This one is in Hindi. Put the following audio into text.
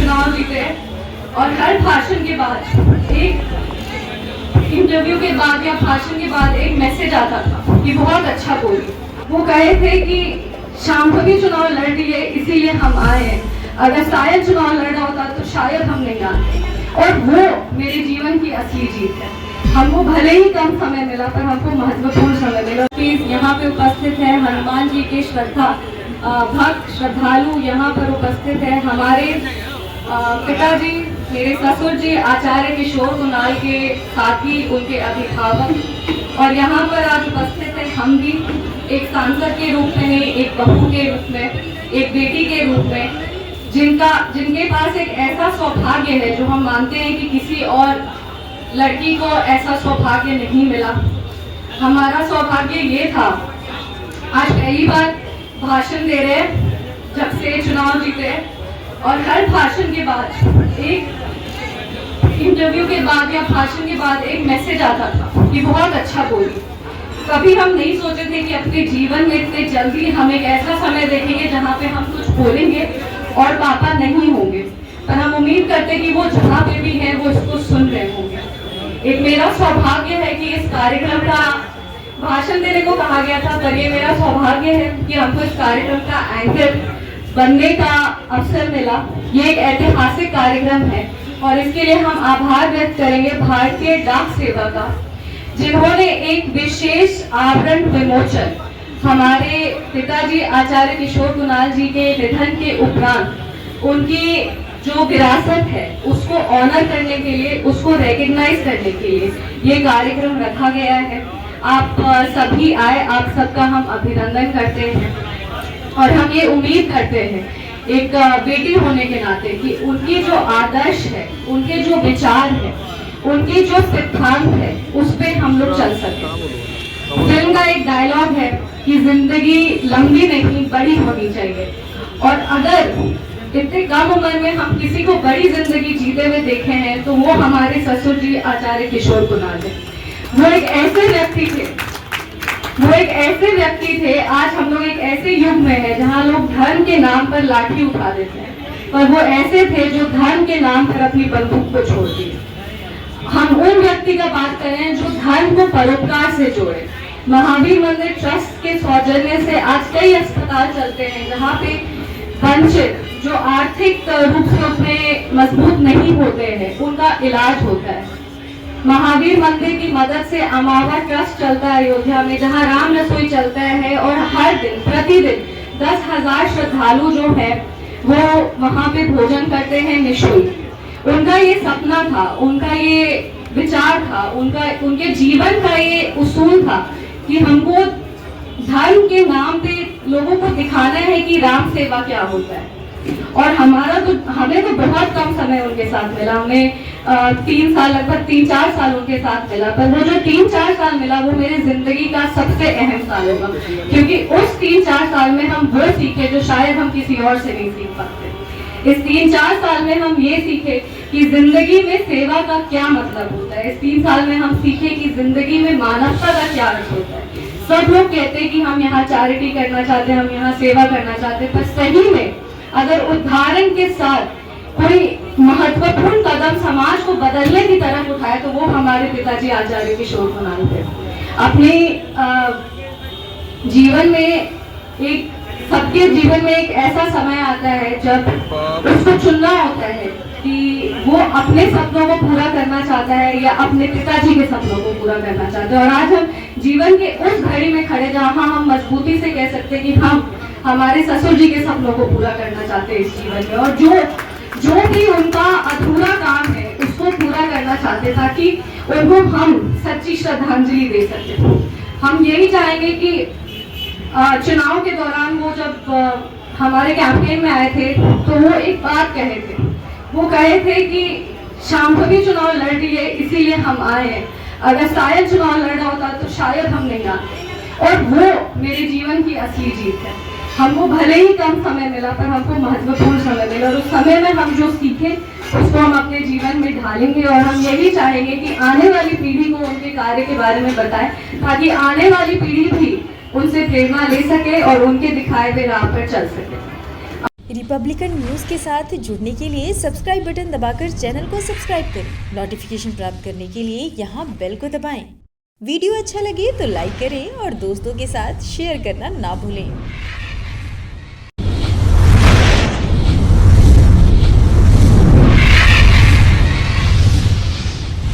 चुनाव जीते और हर भाषण के बाद एक इंटरव्यू के बाद या भाषण के बाद एक मैसेज आता था कि बहुत अच्छा बोली। वो कहे थे कि शाम को भी चुनाव लड़ रही है इसीलिए हम आए हैं, अगर शायद चुनाव लड़ा होता तो शायद हम नहीं आते। और वो मेरे जीवन की असली जीत है। हमको भले ही कम समय मिला पर हमको महत्वपूर्ण समय मिला। प्लीज यहाँ पे उपस्थित है हनुमान जी के भक्त श्रद्धालु यहाँ पर उपस्थित है। हमारे पिताजी, मेरे ससुर जी आचार्य किशोर कुणाल के साथी, उनके अभिभावक, और यहाँ पर आज उपस्थित है हम भी, एक सांसद के रूप में है, एक बहू के रूप में, एक बेटी के रूप में, जिनके पास एक ऐसा सौभाग्य है जो हम मानते हैं कि किसी और लड़की को ऐसा सौभाग्य नहीं मिला। हमारा सौभाग्य ये था, आज पहली बार भाषण दे रहे जब से चुनाव जीते, और हर भाषण के बाद एक इंटरव्यू के बाद या भाषण के बाद एक मैसेज आता था कि बहुत अच्छा बोली। कभी हम नहीं सोचे थे कि अपने जीवन में इतने जल्दी हम एक ऐसा समय देखेंगे जहाँ पे हम कुछ बोलेंगे और पापा नहीं होंगे, पर हम उम्मीद करते कि वो जहाँ पे भी हैं वो इसको सुन रहे होंगे। एक मेरा सौभाग्य है कि इस कार्यक्रम का भाषण देने को कहा गया था, पर ये मेरा सौभाग्य है कि हमको इस कार्यक्रम का एंकर बनने का अवसर मिला। ये एक ऐतिहासिक कार्यक्रम है और इसके लिए हम आभार व्यक्त करेंगे भारतीय डाक सेवा का, जिन्होंने एक विशेष आवरण विमोचन हमारे पिताजी आचार्य किशोर कुणाल जी के निधन के उपरांत उनकी जो विरासत है उसको ऑनर करने के लिए, उसको रिकॉग्नाइज करने के लिए ये कार्यक्रम रखा गया है। आप सभी आए, आप सबका हम अभिनंदन करते हैं और हम ये उम्मीद करते हैं एक बेटी होने के नाते कि उनकी जो आदर्श है, उनके जो विचार है, उनके जो सिद्धांत है, उस पे हम लोग चल सकते। फिल्म का एक डायलॉग है कि जिंदगी लंबी नहीं बड़ी होनी चाहिए, और अगर इतने कम उम्र में हम किसी को बड़ी जिंदगी जीते हुए देखे हैं तो वो हमारे ससुर जी आचार्य किशोर कुणाल है। वो एक ऐसे व्यक्ति थे, आज हम लोग एक ऐसे युग में है जहाँ लोग धर्म के नाम पर लाठी उठा देते हैं, पर वो ऐसे थे जो धर्म के नाम पर अपनी बंदूक को छोड़ दिए। हम उन व्यक्ति का बात करें जो धर्म को परोपकार से जोड़े। महावीर मंदिर ट्रस्ट के सौजन्य से आज कई अस्पताल चलते हैं जहाँ पे वंचित, जो आर्थिक रूप से उतने मजबूत नहीं होते हैं, उनका इलाज होता है। महावीर मंदिर की मदद से अमावा ट्रस्ट चलता है अयोध्या में, जहाँ राम रसोई चलता है, और हर दिन प्रतिदिन 10,000 श्रद्धालु जो है वो वहाँ पे भोजन करते हैं निःशुल्क। उनका ये सपना था, उनका ये विचार था, उनके जीवन का ये उसूल था कि हमको धर्म के नाम पे लोगों को दिखाना है कि राम सेवा क्या होता है। और हमें तो बहुत कम समय उनके साथ मिला, हमें 3 साल, लगभग 3-4 साल उनके साथ मिला, पर वो जो 3-4 साल मिला वो मेरी जिंदगी का सबसे अहम साल होगा, क्योंकि उस 3-4 साल में हम वो सीखे जो शायद हम किसी और से नहीं सीख पाते। इस 3-4 साल में हम ये सीखे कि जिंदगी में सेवा का क्या मतलब होता है। इस 3 साल में हम सीखे कि जिंदगी में मानवता का क्या अर्थ होता है। सब लोग कहते हैं कि हम यहाँ चैरिटी करना चाहते हैं, हम यहाँ सेवा करना चाहते हैं, पर सही में अगर उदाहरण के साथ कोई महत्वपूर्ण कदम समाज को बदलने की तरफ उठाए तो वो हमारे पिताजी आचार्य किशोर कुणाल थे। अपने जीवन में सबके जीवन में एक ऐसा समय आता है जब उसको चुनना होता है कि वो अपने सपनों को पूरा करना चाहता है या अपने पिताजी के सपनों को पूरा करना चाहता है। और आज हम जीवन के उस घड़ी में खड़े जहाँ हम मजबूती से कह सकते हैं कि हम हमारे ससुर जी के सपनों को पूरा करना चाहते हैं इस जीवन में, और जो भी उनका अधूरा काम है उसको पूरा करना चाहते ताकि उनको हम सच्ची श्रद्धांजलि दे सके। हम यही चाहेंगे कि चुनाव के दौरान वो जब हमारे कैंपेन में आए थे तो वो एक बात कहे थे, वो कहे थे कि शाम को भी चुनाव लड़ रही है इसीलिए हम आए हैं, अगर शायद चुनाव लड़ा होता तो शायद हम नहीं आते। और वो मेरे जीवन की असली जीत है। हमको भले ही कम समय मिला पर हमको महत्वपूर्ण समय मिला, और उस समय में हम जो सीखे उसको हम अपने जीवन में ढालेंगे। और हम यही चाहेंगे कि आने वाली पीढ़ी को उनके कार्य के बारे में बताएं ताकि आने वाली पीढ़ी भी उनसे प्रेरणा ले सके और उनके दिखाए हुए राह पर चल सके। रिपब्लिकन न्यूज़ के साथ जुड़ने के लिए सब्सक्राइब बटन दबाकर चैनल को सब्सक्राइब करें। नोटिफिकेशन प्राप्त करने के लिए यहाँ बेल को दबाएं। वीडियो अच्छा लगे तो लाइक करें और दोस्तों के साथ शेयर करना ना भूलें।